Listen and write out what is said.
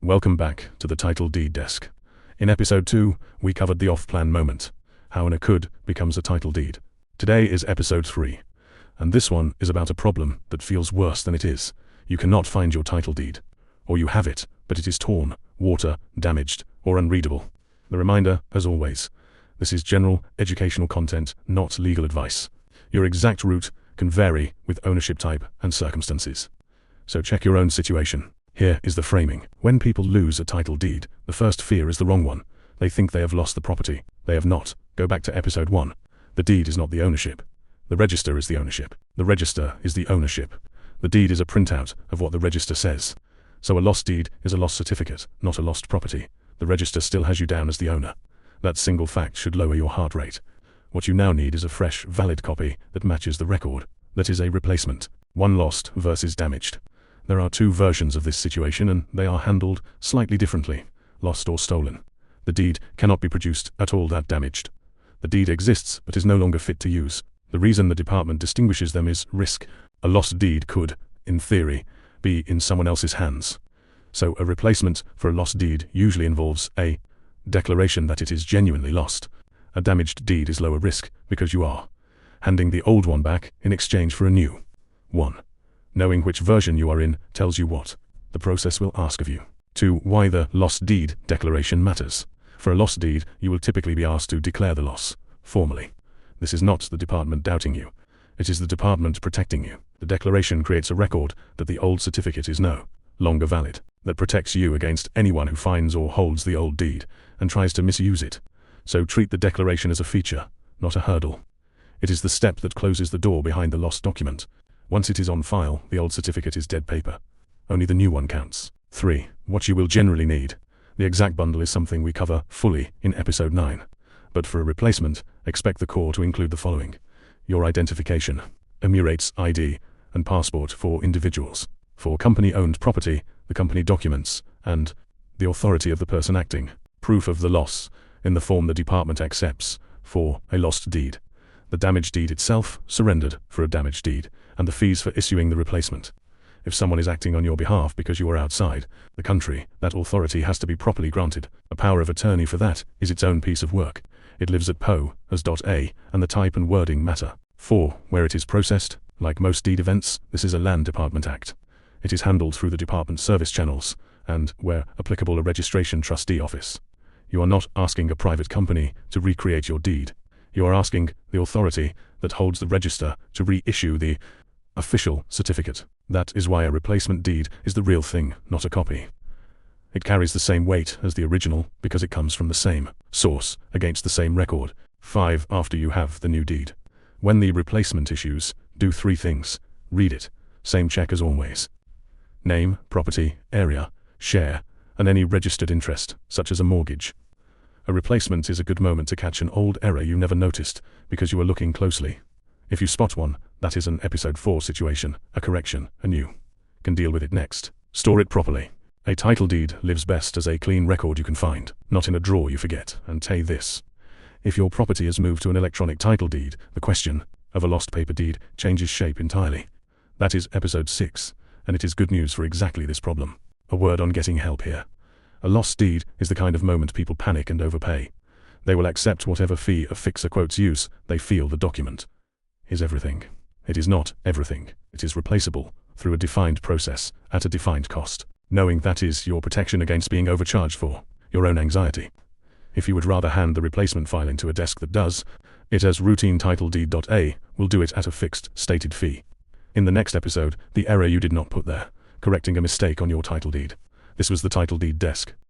Welcome back to the Title Deed Desk. In episode 2, we covered the off-plan moment, how an could becomes a title deed. Today is episode 3, and this one is about a problem that feels worse than it is. You cannot find your title deed, or you have it, but it is torn, water, damaged, or unreadable. The reminder, as always, this is general educational content, not legal advice. Your exact route can vary with ownership type and circumstances. So check your own situation. Here is the framing. When people lose a title deed, the first fear is the wrong one. They think they have lost the property. They have not. Go back to episode 1. The deed is not the ownership. The register is the ownership. The register is the ownership. The deed is a printout of what the register says. So a lost deed is a lost certificate, not a lost property. The register still has you down as the owner. That single fact should lower your heart rate. What you now need is a fresh, valid copy that matches the record. That is a replacement. One lost versus damaged. There are 2 versions of this situation and they are handled slightly differently, lost or stolen. The deed cannot be produced at all that damaged. The deed exists but is no longer fit to use. The reason the department distinguishes them is risk. A lost deed could, in theory, be in someone else's hands. So a replacement for a lost deed usually involves a declaration that it is genuinely lost. A damaged deed is lower risk because you are handing the old one back in exchange for a new one. Knowing which version you are in tells you what the process will ask of you. 2. Why the lost deed declaration matters. For a lost deed, you will typically be asked to declare the loss, formally. This is not the department doubting you. It is the department protecting you. The declaration creates a record that the old certificate is no longer valid, that protects you against anyone who finds or holds the old deed and tries to misuse it. So treat the declaration as a feature, not a hurdle. It is the step that closes the door behind the lost document. Once it is on file, the old certificate is dead paper. Only the new one counts. 3. What you will generally need. The exact bundle is something we cover fully in episode 9. But for a replacement, expect the core to include the following: your identification, emirates ID, and passport for individuals. For company-owned property, the company documents, and the authority of the person acting. Proof of the loss, in the form the department accepts, for a lost deed. The damaged deed itself, surrendered for a damaged deed, and the fees for issuing the replacement. If someone is acting on your behalf because you are outside the country, that authority has to be properly granted. A power of attorney for that is its own piece of work. It lives at PO as .a, and the type and wording matter. 4. Where it is processed. Like most deed events, this is a Land Department Act. It is handled through the department service channels, and, where applicable, a registration trustee office. You are not asking a private company to recreate your deed. You are asking the authority that holds the register to reissue the official certificate. That is why a replacement deed is the real thing, not a copy. It carries the same weight as the original because it comes from the same source against the same record. 5. After you have the new deed. When the replacement issues, do 3 things. Read it. Same check as always. Name, property, area, share, and any registered interest, such as a mortgage. A replacement is a good moment to catch an old error you never noticed because you were looking closely. If you spot one, that is an episode 4 situation, a correction, and you can deal with it next. Store it properly. A title deed lives best as a clean record you can find, not in a drawer you forget. And say this: if your property is moved to an electronic title deed, the question of a lost paper deed changes shape entirely. That is episode 6, and it is good news for exactly this problem. A word on getting help here. A lost deed is the kind of moment people panic and overpay. They will accept whatever fee a fixer quotes use. They feel the document is everything. It is not everything. It is replaceable through a defined process at a defined cost. Knowing that is your protection against being overcharged for your own anxiety. If you would rather hand the replacement file into a desk that does it as routine, TitleDeed.ae will do it at a fixed, stated fee. In the next episode, the error you did not put there, correcting a mistake on your title deed. This was the Title Deed Desk.